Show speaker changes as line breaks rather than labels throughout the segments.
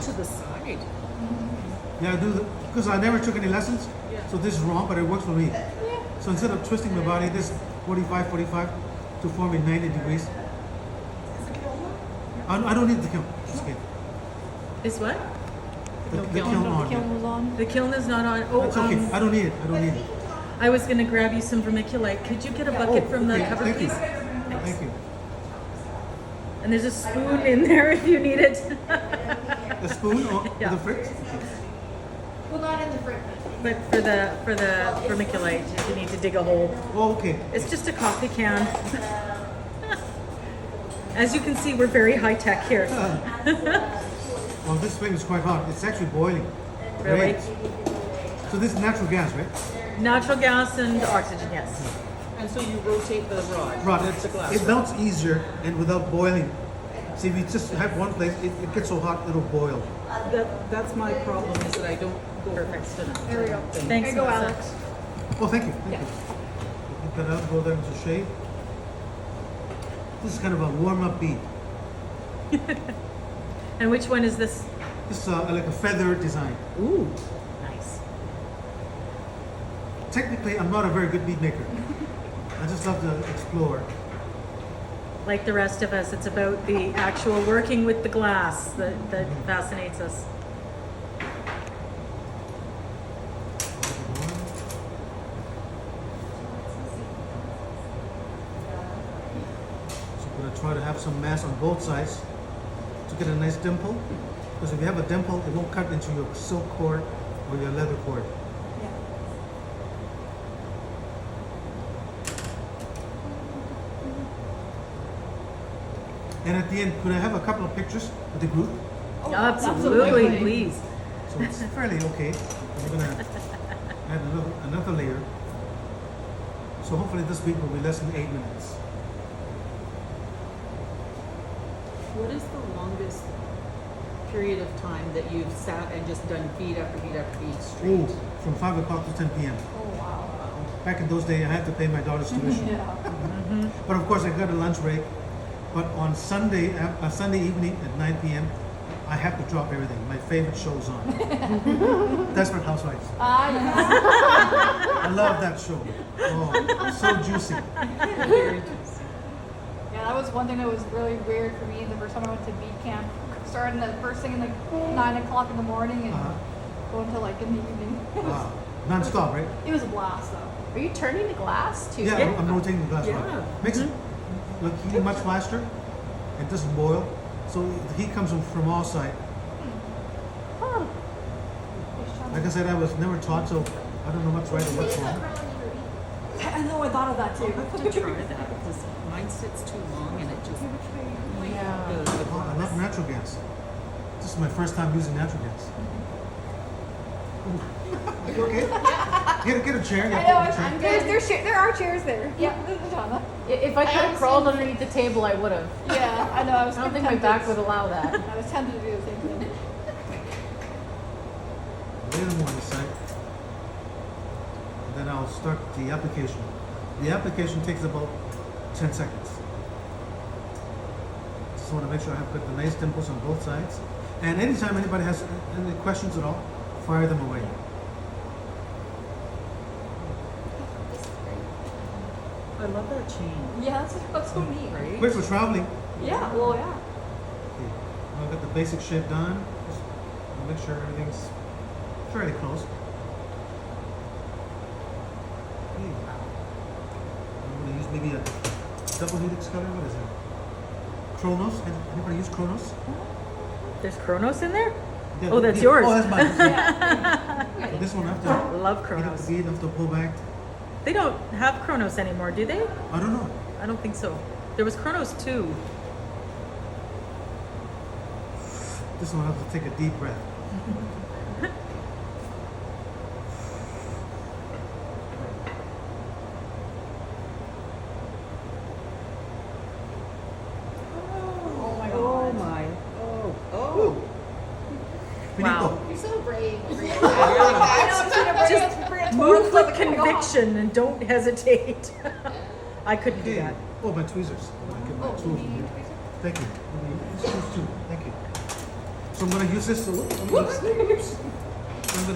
to the side.
Yeah, I do because I never took any lessons.
Yeah.
So this is wrong, but it works for me. So instead of twisting my body, this 45, 45 to form a 90 degrees. I don't need the kiln. Just kidding.
Is what?
The kiln on.
Kiln was on.
The kiln is not on. Oh,
That's okay. I don't need it. I don't need it.
I was going to grab you some vermiculite. Could you get a bucket from the
okay.
cupboard,
Thank you.
please?
Thank you.
And there's a spoon in there if you need it.
The spoon or
Yeah.
the fridge?
Well, not in the fridge.
But for the vermiculite, if you need to dig a hole.
Oh, okay.
It's just a coffee can. As you can see, we're very high tech here.
Well, this thing is quite hot. It's actually boiling.
Really?
Great. So this is natural gas, right?
Natural gas and oxygen, yes.
And so you rotate the rod.
Right.
That's the glass.
It melts easier and without boiling. See, if you just have one place, it gets so hot it'll boil.
That's my problem is that I don't go fast enough.
There we go.
Thanks,
There you go,
Melissa.
Alex.
Oh, thank you. Thank you. Put that out, go there into shade. This is kind of a warm-up bead.
And which one is this?
This is like a feather design.
Ooh, nice.
Technically, I'm not a very good bead maker. I just love to explore.
Like the rest of us, it's about the actual working with the glass that fascinates us.
So I'm going to try to have some mass on both sides to get a nice dimple. Because if you have a dimple, it won't cut into your silk cord or your leather cord. And at the end, could I have a couple of pictures of the group?
Absolutely, please.
So it's fairly okay. I'm going to add another layer. So hopefully this week will be less than 8 minutes.
What is the longest period of time that you've sat and just done bead after bead after bead straight?
Ooh, from 5 o'clock to 10 p.m.
Oh, wow.
Back in those days, I had to pay my daughter's tuition.
Yeah.
But of course, I got a lunch break. But on Sunday evening at 9 p.m., I have to drop everything. My favorite show's on. Desperate Housewives. I love that show. Oh, so juicy.
Very juicy.
Yeah, that was one thing that was really weird for me the first time I went to bead camp. Starting the first thing in like 9 o'clock in the morning and going till like in the evening.
Non-stop, right?
It was a blast though.
Are you turning the glass too?
Yeah, I'm rotating the glass.
Yeah.
Right. Makes it look heat much faster. It doesn't boil. So the heat comes from all sides.
Huh.
Like I said, I was never taught, so I don't know what's right or what's wrong.
I know, I thought of that too.
I'll have to try that because mine sits too long and it just
Yeah.
Oh, I love natural gas. This is my first time using natural gas. Are you okay? Get a chair.
I know, I'm good. There are chairs there. Yeah, there's a ton.
If I could have crawled underneath the table, I would have.
Yeah, I know. I was
I don't think my
tempted.
back would allow that.
I was tempted to do the same thing.
Lay them on the side. And then I'll start the application. The application takes about 10 seconds. Just want to make sure I've got the nice dimples on both sides. And anytime anybody has any questions at all, fire them away.
I love that chain.
Yeah, that's so neat.
Right?
Great for traveling.
Yeah, well, yeah.
Okay. I've got the basic shape done. Just make sure everything's fairly close. Okay. I'm going to use maybe a double helix color. What is it? Chronos. Anybody use Chronos?
There's Chronos in there?
Yeah,
Oh, that's
yeah.
yours.
Oh, that's mine. So this one I have to
Love
get
Chronos.
the bead, I have to pull back.
They don't have Chronos anymore, do they?
I don't know.
I don't think so. There was Chronos 2.
This one I have to take a deep breath.
Oh my
Oh
god.
my. Oh.
Wow.
You're so brave.
Just move with conviction and don't hesitate. I couldn't do
Okay.
that.
Oh, my tweezers. I'll get my
Oh,
tools
you
in
need
here.
a tweezer?
Thank you. These tools too. Thank you. So I'm gonna use this to, I'm gonna use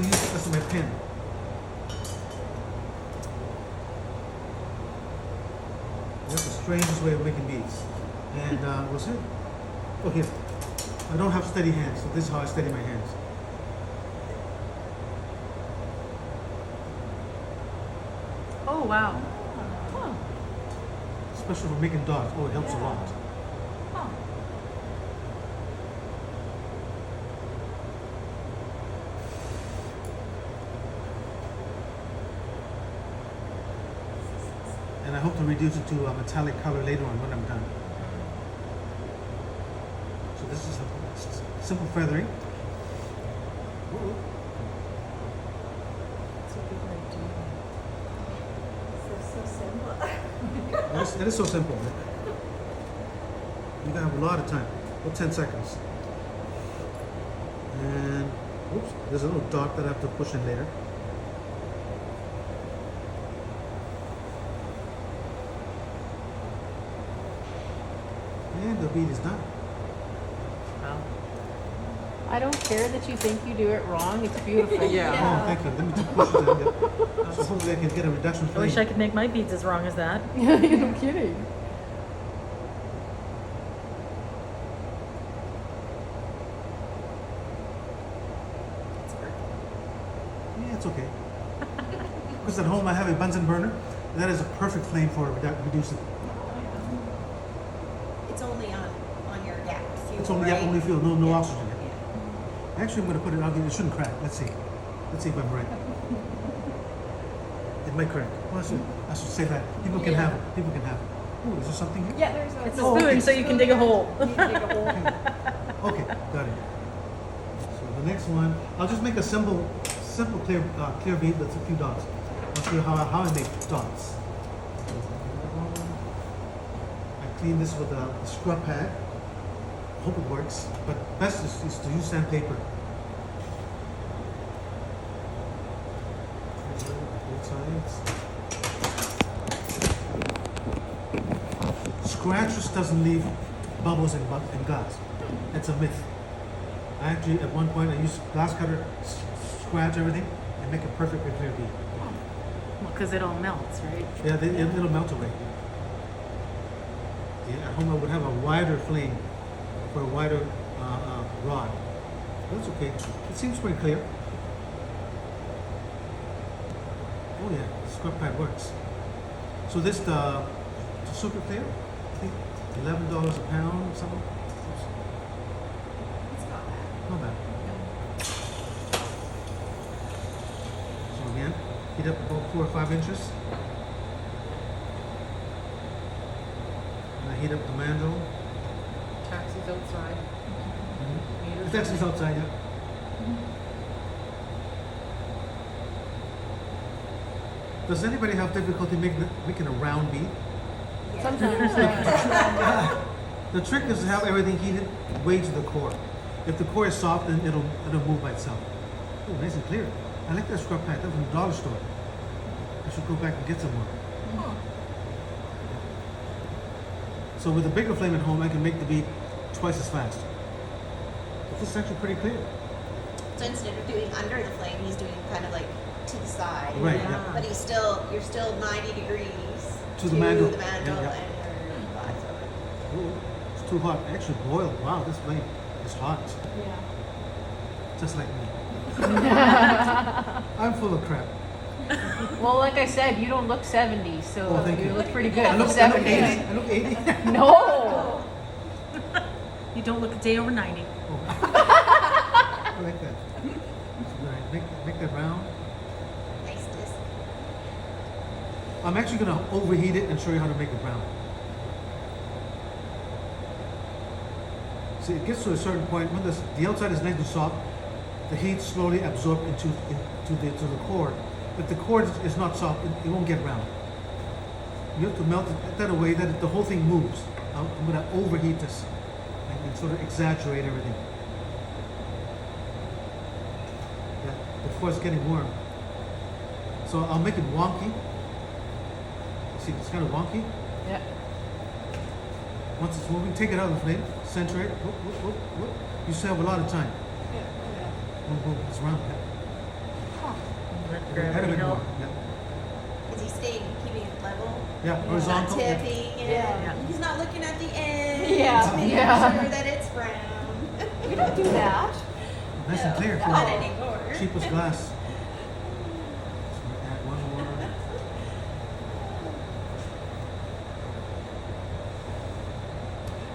this as my pen. That's the strangest way of making beads. And what's it? Oh, here. I don't have steady hands, so this is how I steady my hands.
Oh, wow.
Huh.
Especially for making dots. Oh, it helps a lot.
Huh.
And I hope to reduce it to a metallic color later on when I'm done. So this is a simple feathering. Ooh. It is so simple. You have a lot of time. About 10 seconds. And oops, there's a little dot that I have to push in later. And the bead is done.
Wow.
I don't care that you think you do it wrong. It's beautiful.
Yeah.
Oh, thank you. Let me just push it in. Yep. So hopefully I can get a reduction
I
flame.
wish I could make my beads as wrong as that.
No kidding.
Yeah, it's okay. Because at home I have a Bunsen burner. That is a perfect flame for reducing.
It's only on your gap fuel,
It's only
right?
only fuel, no
Yeah.
oxygen.
Yeah.
Actually, I'm going to put it out. It shouldn't crack. Let's see. Let's see if I'm right. It might crack. Well, I should say that. People can have it. People can have it. Oh, is there something here?
Yeah, there's a.
It's a
Oh,
spoon,
okay.
so you can dig a hole.
You can dig a hole.
Okay, got it. So the next one, I'll just make a simple clear bead with a few dots. I'll show you how I make dots. I clean this with a scrub pad. Hope it works, but best is to use sandpaper. Both sides. Scratches doesn't leave bubbles and guts. It's a myth. I actually, at one point, I used glass cutter, scratch everything, and make a perfectly clear bead.
Well, because it all melts, right?
Yeah, it'll melt away. Yeah, at home I would have a wider flame for a wider rod. That's okay. It seems pretty clear. Oh yeah, the scrub pad works. So this the super clear. I think $11 a pound or something.
It's not bad.
Not bad. So again, heat up about 4 or 5 inches. And I heat up the mandrel.
Taxis outside.
The taxi's outside, yeah. Does anybody have difficulty making a round bead?
Sometimes.
The trick is to have everything heated way to the core. If the core is soft, then it'll move by itself. Oh, nice and clear. I like that scrub pad. That's from the dollar store. I should go back and get some more. So with a bigger flame at home, I can make the bead twice as fast. But this is actually pretty clear.
So instead of doing under the flame, he's doing kind of like to the side.
Right,
Yeah.
yeah.
But you're still 90 degrees
To the mandrel.
the mandrel
Yeah, yeah.
and your thighs over.
Ooh, it's too hot. Actually boiled. Wow, this flame is hot.
Yeah.
Just like me. I'm full of crap.
Well, like I said, you don't look 70, so
Oh, thank
you
you.
look pretty good.
I look 80.
70.
I look 80.
No.
You don't look a day over 90.
I like that. Right, make that round.
Nice disc.
I'm actually going to overheat it and show you how to make it round. See, it gets to a certain point when the outside is nice and soft, the heat slowly absorbs into the core. If the core is not soft, it won't get round. You have to melt it that way that the whole thing moves. I'm going to overheat this and sort of exaggerate everything. Yeah, before it's getting warm. So I'll make it wonky. See, it's kind of wonky.
Yeah.
Once it's moving, take it out of the flame, center it, whoop, whoop, whoop, whoop. You still have a lot of time. Whoop, whoop, it's round. Yeah.
Let
Add a
gravity
bit more.
help.
Yeah,
Is he staying, keeping it level?
yeah,
He's not
horizontal. Yeah.
tipping it.
Yeah.
He's not looking at the end.
Yeah.
Making
Yeah.
sure that it's brown.
We don't do that.
Nice and clear.
Not anymore.
Cheapest glass. Add one more.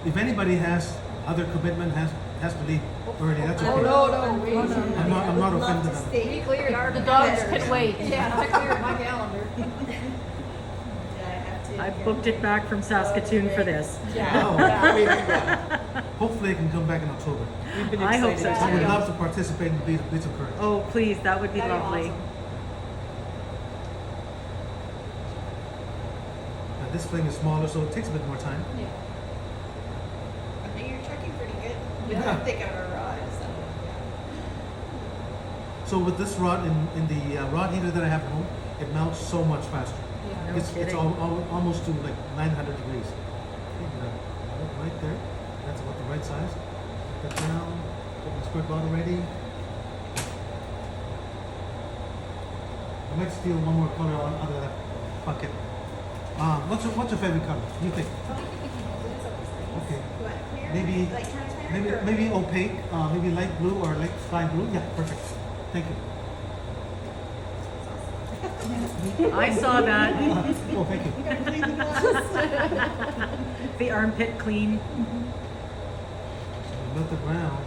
If anybody has other commitment, has to leave early, that's okay.
Oh, no, wait.
I'm not
Would love
offended
to
at it.
stay.
We cleared our
The dogs
calendars.
can wait.
Yeah, I cleared my calendar.
Yeah, I have to.
I booked it back from Saskatoon for this.
Yeah.
Oh.
Yeah.
Hopefully it can come back in October.
We've been
I hope
excited
so,
I
to-
would
too.
love to participate in the Beats of Courage.
Oh, please, that would be
That'd be
lovely.
awesome.
This flame is smaller, so it takes a bit more time.
Yeah.
I think you're checking pretty good.
Yeah.
I think of a rod, so.
So with this rod in the rod heater that I have at home, it melts so much faster.
Yeah.
No
It's
kidding.
almost to like 900 degrees. Right there. That's about the right size. Put that down. Put my squirt bottle ready. I might steal one more color out of that bucket. What's your favorite color? You think? Okay.
You want clear?
Maybe-
Like transparent or?
Maybe opaque, maybe light blue or light sky blue. Yeah, perfect. Thank you.
I saw that.
Oh, thank you.
The armpit clean.
So we melt it brown.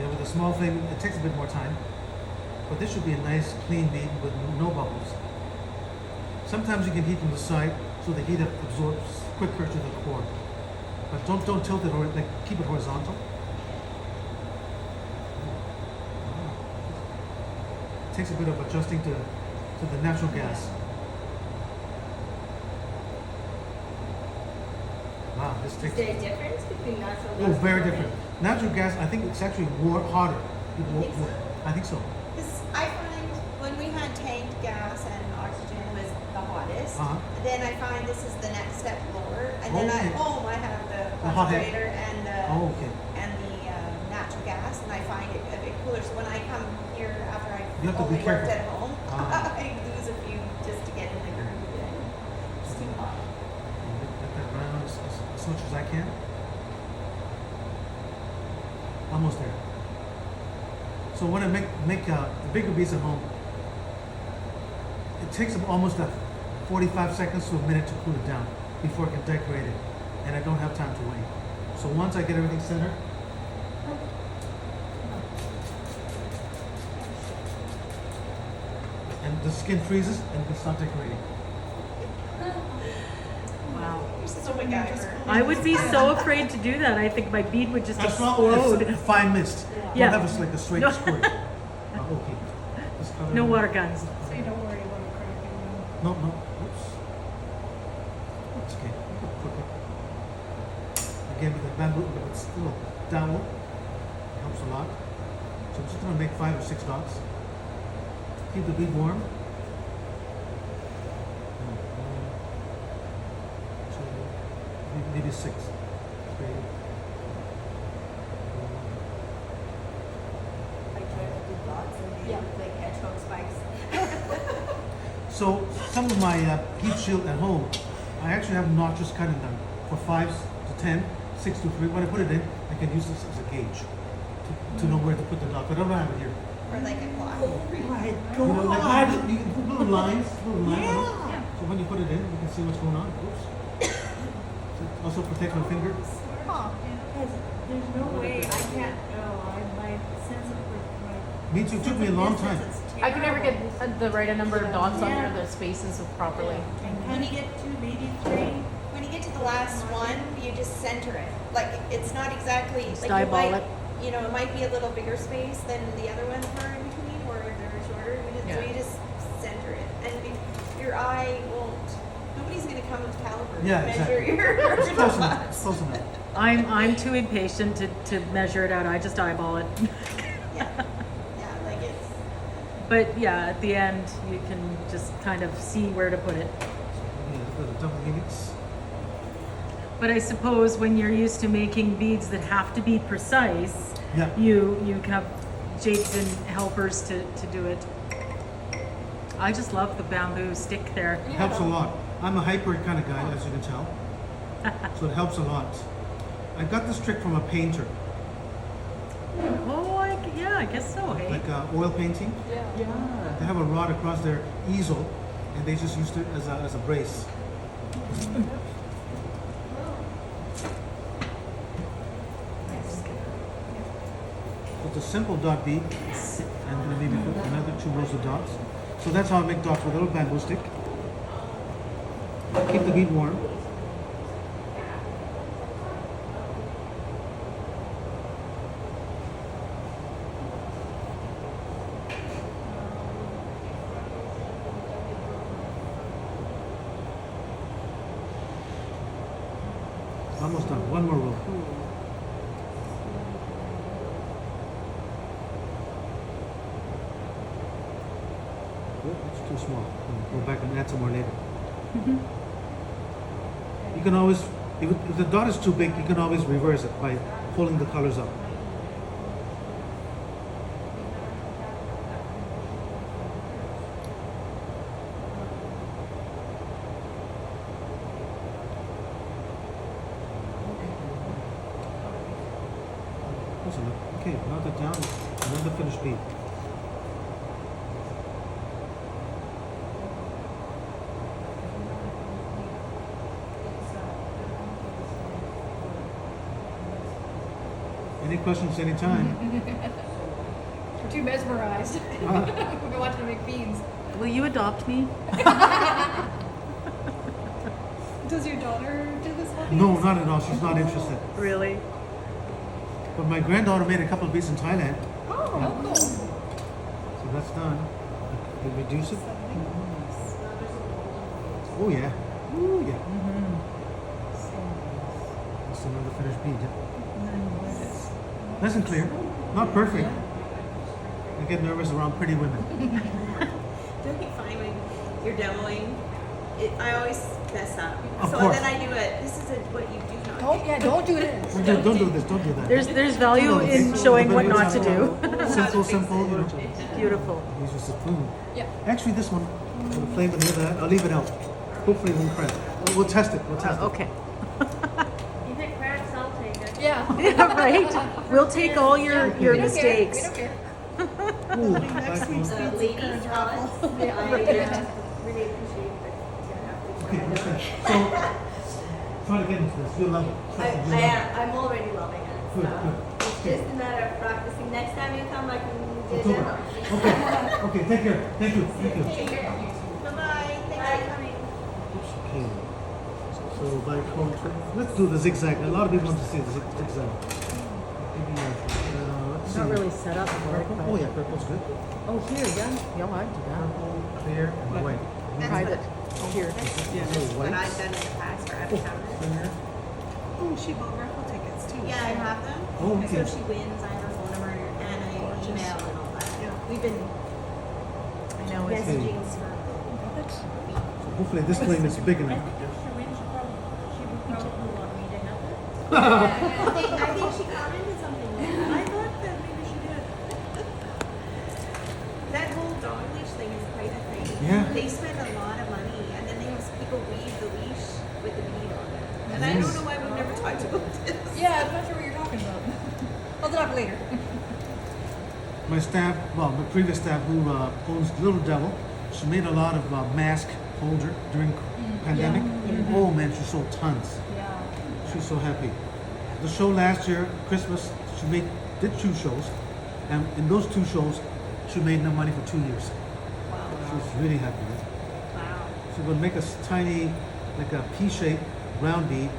Yeah, with a small flame, it takes a bit more time. But this should be a nice, clean bead with no bubbles. Sometimes you can heat from the side so the heat absorbs quicker to the core. But don't tilt it or like keep it horizontal. It takes a bit of adjusting to the natural gas. Wow, this
Is
takes.
there a difference between natural gas?
Oh,
and
very
propane?
different. Natural gas, I think it's actually hotter.
You think so?
I think so.
Because I find when we had tanked gas and oxygen was the hottest,
Uh-huh.
then I find this is the next step lower, and then
Okay.
at home I have the
The hot air.
refrigerator and the
Oh, okay.
natural gas, and I find it a bit cooler. So when I come here after I
You have to be
only worked
careful.
at home,
Ah.
I lose a few just to get in the groove. And it's too hot.
Get that brown as much as I can. Almost there. So when I make the bigger beads at home, it takes almost 45 seconds to a minute to cool it down before I can decorate it, and I don't have time to wait. So once I get everything centered, and the skin freezes, and you can start decorating.
Wow.
You're such a MacGyver.
I would be so afraid to do that. I think my bead would just
As long as
explode.
it's fine mist.
Yeah.
Don't have it like a straight
No.
squirt. Okay. Just cover
No
it.
water guns.
So you don't worry about it cracking.
No, no. Oops. It's okay. Quick it. Again, with the bamboo, but it's still dowel. Helps a lot. So I'm just gonna make 5 or 6 dots. Keep the bead warm. 1, 2, maybe 6. 3.
Like trying to do dots and
Yeah.
like hedgehog spikes.
So some of my heat shield at home, I actually have notches cut in them for 5 to 10, 6 to 3. When I put it in, I can use this as a gauge to know where to put the dot. But I don't have it here.
Or like a clock.
You know, like you can put little lines,
Yeah.
So when you put it in, you can see what's going on. Oops. So also protect my finger.
Huh.
Because there's no way I can't. Oh, my sense of my.
Me too. It took me a long time.
I can never get the right number of dots under the spaces properly.
And kind of get 2, maybe 3.
When you get to the last one, you just center it. Like it's not exactly
Just
like
eyeball
might,
it.
You know, it might be a little bigger space than the other ones were in between, or they're shorter. So
Yeah.
you just center it, and your eye won't. Nobody's gonna come with calipers
Yeah,
to measure
exactly.
your
It's close enough.
dots.
It's close enough.
I'm too impatient to measure it out. I just eyeball it.
Yeah, yeah, like it's.
But yeah, at the end, you can just kind of see where to put it.
So maybe a little bit of double helix.
But I suppose when you're used to making beads that have to be precise,
Yeah.
you have jigs and helpers to do it. I just love the bamboo stick there.
Helps a lot. I'm a hyper kind of guy, as you can tell. So it helps a lot. I got this trick from a painter,
Oh, yeah, I guess so, hey?
like oil painting.
Yeah.
Yeah.
They have a rod across their easel, and they just used it as a brace. It's a simple dot bead, and then maybe put another 2 rows of dots. So that's how I make dots with a little bamboo stick. Keep the bead warm. Almost done. One more row. Oh, it's too small. Go back and add some more later. You can always, if the dot is too big, you can always reverse it by pulling the colors up. Close enough. Okay, now that down, another finished bead. Any questions anytime?
We're too mesmerized. We've been watching you make beads.
Will you adopt me?
Does your daughter do this whole
No, not at all. She's not interested.
Really?
But my granddaughter made a couple of beads in Thailand,
Oh, cool.
so that's done. We reduce it. Oh yeah. Ooh yeah. That's another finished bead. Yeah. Nice and clear. Not perfect. I get nervous around pretty women.
Don't you find when you're demoing, I always mess up.
Of
So
course.
then I do it. This is what you do not
Don't do this.
Don't do this. Don't do that.
There's value in showing what not to do.
Simple. You know.
Beautiful.
Use just a spoon.
Yeah.
Actually, this one, the flame and that, I'll leave it out. Hopefully, it won't crack. We'll test it. We'll test it.
Okay.
If it cracks, I'll take it.
Yeah.
Yeah, right? We'll take all your
We don't care.
mistakes.
We don't care.
Ooh, back one.
ladies, Alex, I really appreciate that.
Okay, what's that? So, try to get into this. You'll love it. Trust me, you'll love it.
I'm already loving it.
Good,
So
good.
it's just a matter of practicing. Next time you come, I can do a
October.
demo.
Okay. Okay. Take care. Thank you. Thank you.
Bye-bye. Thanks for coming.
Okay. So by contour, let's do the zigzag. A lot of people want to see the zigzag. Maybe, let's
It's not
see.
really set up for it,
Purple.
but.
Oh yeah, purple's good.
Oh, here, yeah. Yeah, I'd do that.
Purple, clear, and white.
Private. Here.
Oh,
What
white.
I've done in the past for other towns.
Clear.
Oh, she bought raffle tickets too.
Yeah, I have them.
Oh, okay.
So she wins, I have her phone number and I email and all that.
Yeah.
We've been
I know it's.
messaging for.
So hopefully this flame is big
I
enough.
think if she wins, she would probably want me to help her.
I think she commented something like that.
I thought that maybe she did.
That whole dog leash thing is quite a thing.
Yeah.
They spend a lot of money and then they have people weave the leash with the bead on it. And I don't know why we've never talked about this.
Yeah, I'm not sure what you're talking about. I'll talk later.
My staff, well, the previous staff who owns Little Devil, she made a lot of mask holder during pandemic. Oh man, she sold tons.
Yeah.
She's so happy. The show last year, Christmas, she did 2 shows, and in those 2 shows, she made enough money for 2 years.
Wow.
She's really happy with it.
Wow.
So we'll make a tiny, like a pea-shaped round bead.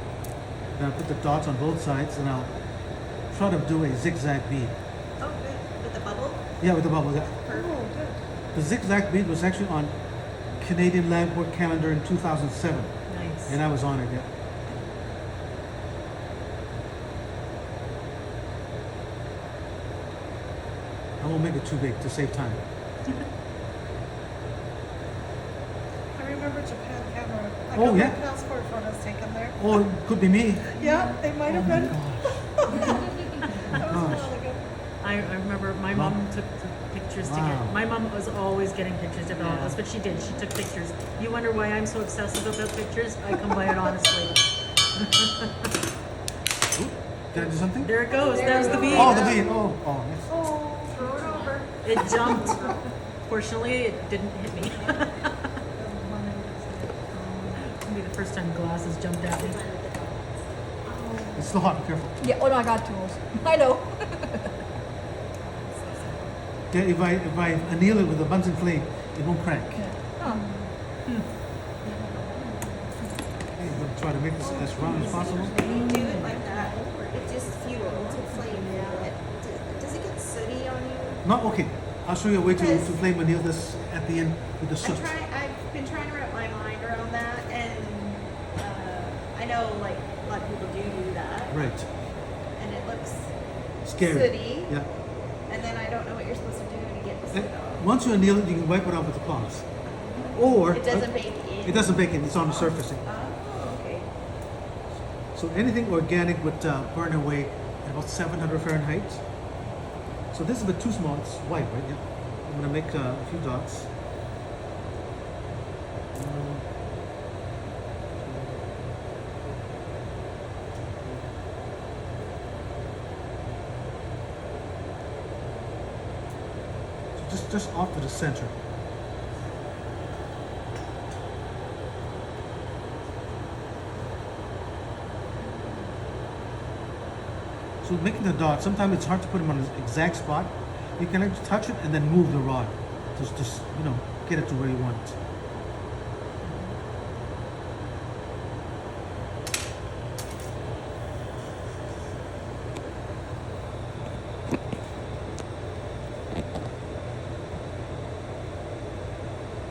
Then I'll put the dots on both sides, and I'll try to do a zigzag bead.
Oh, good. With the bubble?
Yeah, with the bubble. Yeah.
Perfect.
The zigzag bead was actually on Canadian Landport calendar in 2007,
Nice.
and I was on it. Yeah. I won't make it too big to save time.
Everyone
remember Japan camera. I
Oh,
got
yeah.
my passport photos taken there.
Oh, it could be me.
Yeah, they might have been.
Oh my
That was a
gosh.
while ago.
I remember my
Wow.
mom took pictures to
Wow.
get, my mom was always getting pictures of all of us, but she did, she took pictures. You wonder why I'm so obsessive about pictures? I come by it honestly.
Ooh, can I do something?
There it goes, there's the bead.
Oh, the bead. Oh, oh, yes.
Oh, throw it over.
It jumped. Fortunately, it didn't hit me. It'll be the first time glasses jumped at me.
It's still hot. Be careful.
Yeah, oh no, I got tools. I know.
Yeah, if I anneal it with a Bunsen flame, it won't crack.
Huh.
Okay, I'm gonna try to make this as round as possible.
When you do it like that, it just fuel to flame it. Does it get sooty on you?
Not okay. I'll show you a way to
Because-
flame anneal this at the end with the soot.
I've been trying to wrap my mind around that, and I know like a lot of people do that,
Right.
and it looks
Scary.
sooty,
Yeah.
and then I don't know what you're supposed to do to get the soot
And
off.
once you anneal it, you can wipe it off with a cloth. Or
It doesn't bake in.
It doesn't bake in. It's on the surface.
Oh, okay.
So anything organic would burn away at about 700 Fahrenheit. So this is a bit too small. It's white, right? Yeah. I'm gonna make a few dots. So just off to the center. So making the dot, sometimes it's hard to put them on the exact spot. You can actually touch it and then move the rod. Just you know, get it to where you want it.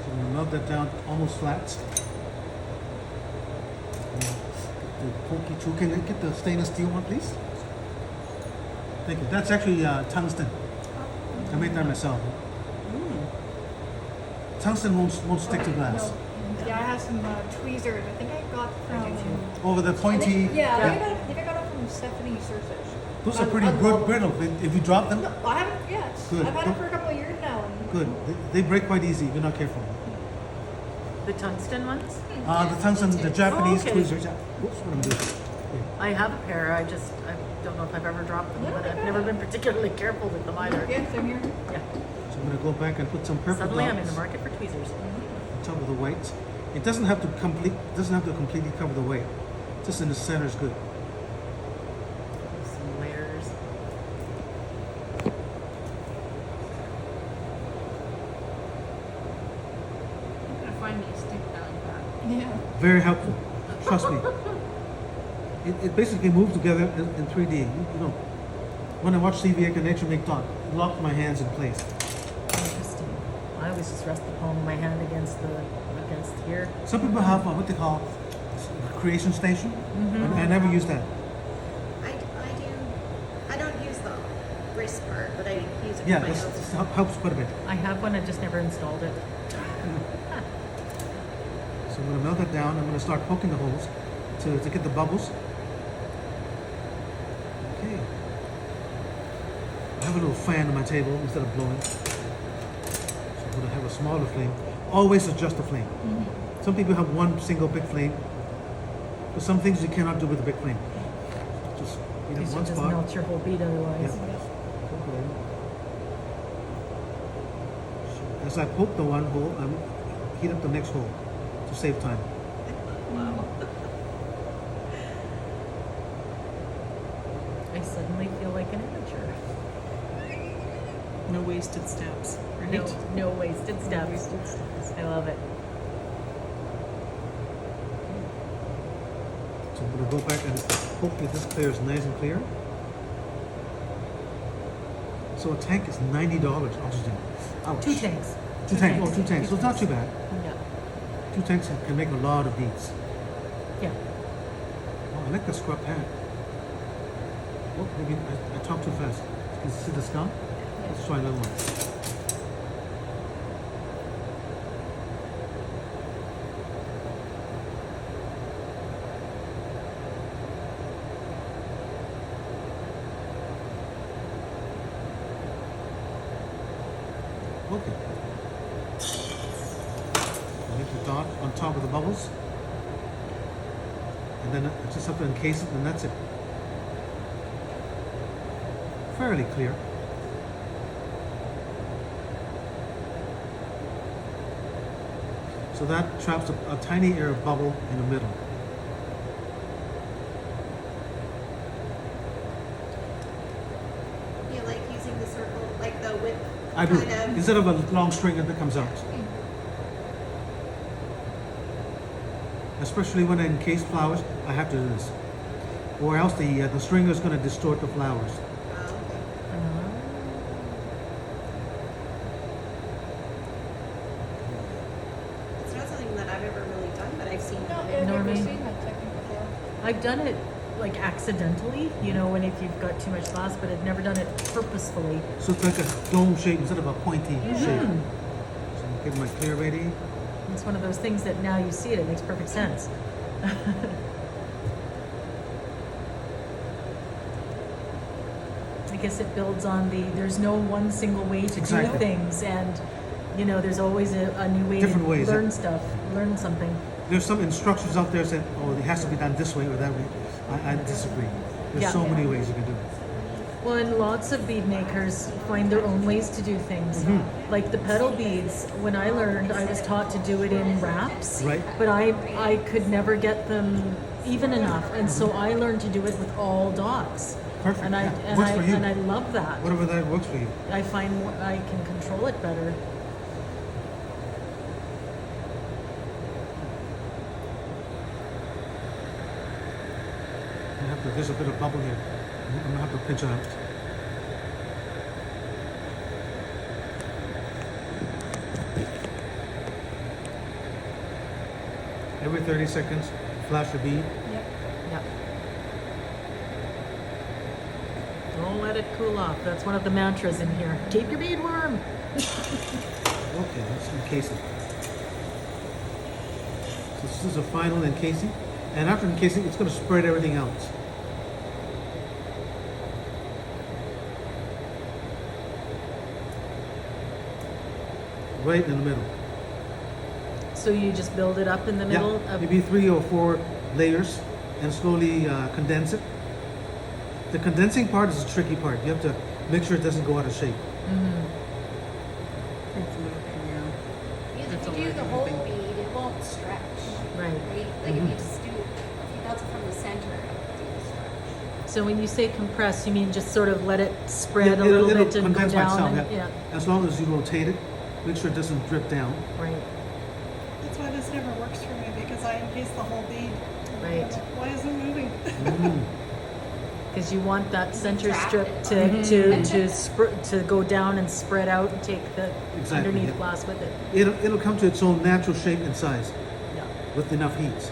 So I'm gonna melt that down almost flat. Get the pokey tool. Can I get the stainless steel one, please? Thank you. That's actually tungsten. I made that myself. Tungsten won't stick to glass.
No. Yeah, I have some tweezers. I think I got from.
Over the
I
pointy.
think, yeah, I think I got them from Stephanie Sursich.
Those are pretty brittle. If you drop them,
No, I haven't yet.
Good.
I've had it for a couple of years now. And
good. They break quite easy if you're not careful.
The tungsten ones?
The tungsten, the Japanese
okay.
tweezers. Yeah. Whoops, what am I doing?
I have a pair, I don't know if I've ever dropped them, but I've never been particularly careful with them either.
yeah, same here.
Yeah.
So I'm gonna go back and put some purple
Suddenly I'm in
dots
the market for tweezers.
on top of the white. It doesn't have to completely cover the white. Just in the center is good.
Some layers.
I'm gonna find me a stick down back.
Yeah.
Very helpful. Trust me. It basically moves together in 3D. You know, when I watch TV, I can actually make lock my hands in place.
Interesting. I always just rest the palm of my hand against here.
Some people have what they call a creation station. I never use that.
I do. I don't use the wrist part, but I use it
Yeah,
for my
this
nose.
helps quite a bit.
I have one, I just never installed it.
So I'm going to melt it down. I'm going to start poking the holes to get the bubbles. Okay. I have a little fan on my table instead of blowing. So I'm going to have a smaller flame. Always adjust the flame. Some people have one single big flame, but some things you cannot do with a big flame. Just you know,
You
one
should just
spot.
melt your whole bead otherwise.
Yeah. Okay. So as I poke the one hole, I heat up the next hole to save time.
I suddenly feel like an amateur.
No wasted steps, right?
No wasted steps.
Wasted steps.
I love it.
So I'm going to go back and hopefully this clear is nice and clear. So a tank is $90 oxygen. Ouch.
2 tanks.
Two tanks. Oh, 2 tanks. So it's not too bad.
Yeah.
2 tanks can make a lot of beads.
Yeah.
Oh, I like the scrub pad. Oh, maybe I talked too fast. You see the scum? Let's try another one. Okay. Make the dot on top of the bubbles. And then I just have to encase it, and that's it. Fairly clear. So that traps a tiny air bubble in the middle.
You like using the circle, like the whip
I do.
kind of.
Instead of a long string that comes out. Especially when I encase flowers, I have to do this. Or else the string is going to distort the flowers.
Oh, okay. It's not something that I've ever really done, but I've seen
No,
it.
I've never
Normally-
seen that technique before.
I've done it like accidentally, you know, when if you've got too much glass, but I've never done it purposefully.
So it's like a dome shape instead of a pointy shape.
Mm.
So I'm getting my clear ready.
It's one of those things that now you see it, it makes perfect sense. I guess it builds on there's no one single way to
Exactly.
do things, and you know, there's always a new way
Different
to
ways,
learn
yeah.
stuff, learn something.
There's some instructions out there saying, oh, it has to be done this way or that way. I disagree. There's
Yeah.
so many ways you can do it.
Well, and lots of bead makers find their own ways to do things. Like the petal beads, when I learned, I was taught to do it in wraps.
Right.
But I could never get them even enough, and so I learned to do it with all dots.
Perfect.
And I
Yeah.
and
Works
I
for you.
and I love that.
Whatever that works for you.
I find I can control it better.
There's a bit of bubble here. I'm gonna have to pinch it out. Every 30 seconds, flash a bead.
Yep.
Yeah. Don't let it cool off. That's one of the mantras in here. Keep your bead warm.
Okay, let's encase it. So this is a final encasing. And after encasing, it's gonna spread everything out. Right in the middle.
So you just build it up in the middle
Yeah,
of
maybe 3 or 4 layers and slowly condense it. The condensing part is the tricky part. You have to make sure it doesn't go out of shape.
It's moving, yeah.
Because
That's
if
a
you do the
working
whole
thing.
bead, it won't stretch,
right.
right? Like if you just do, if you melt it from the center, it'll stretch.
So when you say compress, you mean just sort of let it spread
Yeah,
a little
it'll
bit and go
condense by
down
itself,
and,
yeah. As long as you rotate it, make sure it doesn't drip down.
right,
That's why this never works for me, because I encase the whole bead.
right.
Why isn't it moving?
Because you want that center
trap
strip
it.
to go down and spread out and take the
Exactly,
underneath
yeah.
glass with it.
It'll come to its own natural shape and size
Yeah.
with enough heat.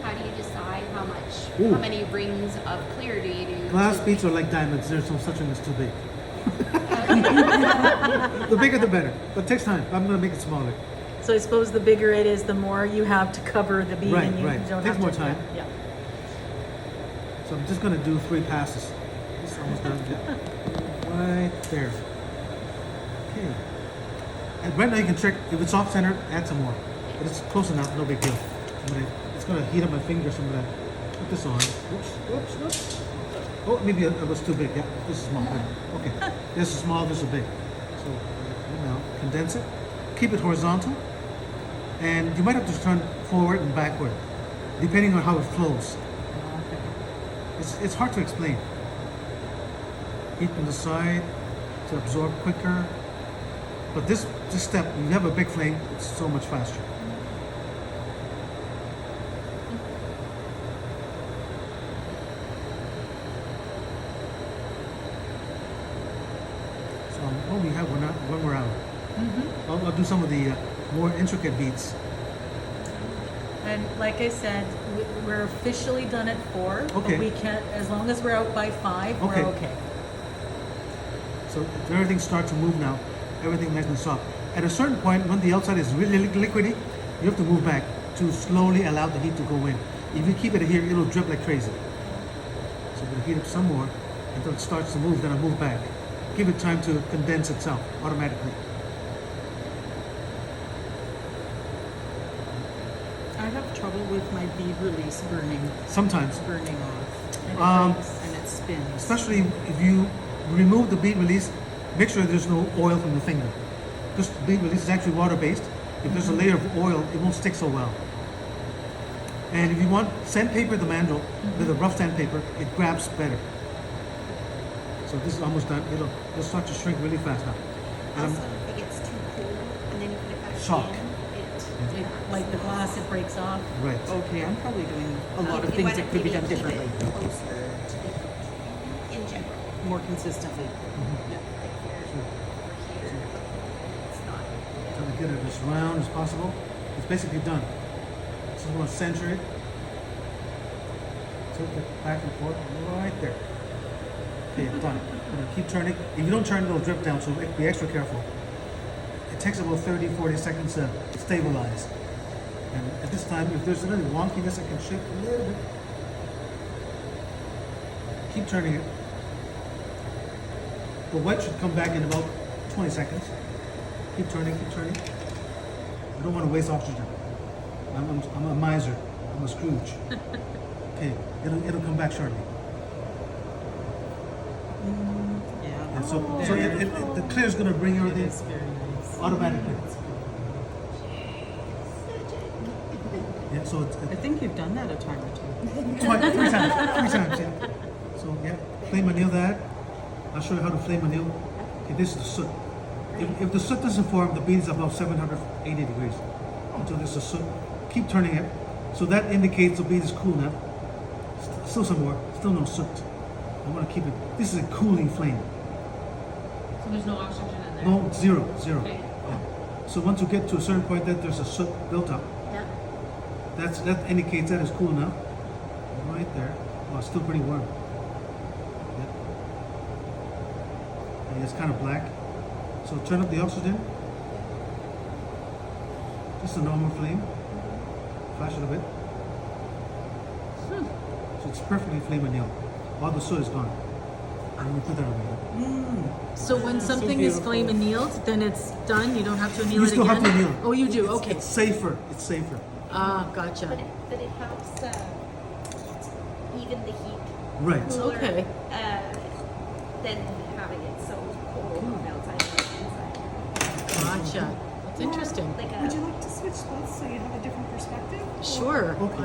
How do you decide how
Ooh.
how many rings of clear do you do?
Glass beads are like diamonds. There's no such thing as too big. The bigger the better. But it takes time. I'm gonna make it smaller.
So I suppose the bigger it is, the more you have to cover the bead,
Right,
and you
right.
don't
Takes
have
more
to.
time.
Yeah.
So I'm just gonna do 3 passes. It's almost done. Yeah. Right there. Okay. And right now you can check if it's off center, add some more. But it's close enough, no big deal. It's gonna heat up my fingers. I'm gonna put this on. Oops. Oh, maybe it was too big. Yeah, this is small. Okay. This is small, this is big. So now condense it. Keep it horizontal. And you might have to turn forward and backward, depending on how it flows. It's hard to explain. Heat on the side to absorb quicker. But this step, when you have a big flame, it's so much faster. So what we have when we're out. I'll do some of the more intricate beats.
And like I said, we're officially done at 4,
Okay.
but we can't, as long as we're out by 5,
Okay.
we're okay.
So if everything starts to move now, everything nice and soft. At a certain point, when the outside is really liquidy, you have to move back to slowly allow the heat to go in. If you keep it here, it'll drip like crazy. So I'm gonna heat up some more until it starts to move, then I move back. give it time to condense itself automatically.
I have trouble with my bead release burning
Sometimes,
off. And it
Um,
breaks and it spins.
especially if you remove the bead release, make sure there's no oil from the finger. Because the bead release is actually water-based. If there's a layer of oil, it won't stick so well. And if you want sandpaper the mandrel with a rough sandpaper, it grabs better. So this is almost done. It'll start to shrink really fast now. And
Also, if it gets too cool and then you put it back
Shock.
in,
It, like the glass, it breaks off.
right.
Okay, I'm probably doing a lot of
you
things
wanna
that could be
maybe
done
keep
differently,
it closer to the heat in general.
more consistently. Yeah.
It's not.
Trying to get it as round as possible. It's basically done. So I'm going to center it. Tilt it back and forth right there. Okay, done. I'm going to keep turning. If you don't turn, it'll drip down, so be extra careful. It takes about 30, 40 seconds to stabilize. And at this time, if there's any wonkiness, I can shift a little bit. Keep turning it. The white should come back in about 20 seconds. Keep turning, keep turning. I don't want to waste oxygen. I'm a miser. I'm a Scrooge. Okay, it'll come back shortly.
Yeah.
And so the clear is going to bring everything
It's very nice.
automatically. Yeah, so it's
I think you've done that a time or two.
three times, yeah. So yeah, flame anneal that. I'll show you how to flame anneal. Okay, this is the soot. If the soot doesn't form, the bead is about 780 degrees. Until there's a soot. Keep turning it. So that indicates the bead is cool now. Still some more. Still no soot. I want to keep it. This is a cooling flame.
So there's no oxygen in there.
No, zero.
Okay.
Yeah. So once you get to a certain point that there's a soot built up,
Yeah.
that indicates that it's cool enough. Right there. Oh, it's still pretty warm. Yeah. And it's kind of black. So turn up the oxygen. Just a normal flame. Flash it a bit. So it's perfectly flame annealed. All the soot is gone. And we put that away.
So when something is
beautiful.
flame annealed, then it's done. You don't have to anneal
You
it
still
again.
have to anneal it.
Oh, you do. Okay.
It's safer. It's safer.
Ah, gotcha.
But it helps even the heat
Right.
cooler
Okay.
than having it so cold on the outside and inside.
Gotcha. That's interesting.
Like a
Would you like to switch spots so you have a different perspective?
Sure.
Okay.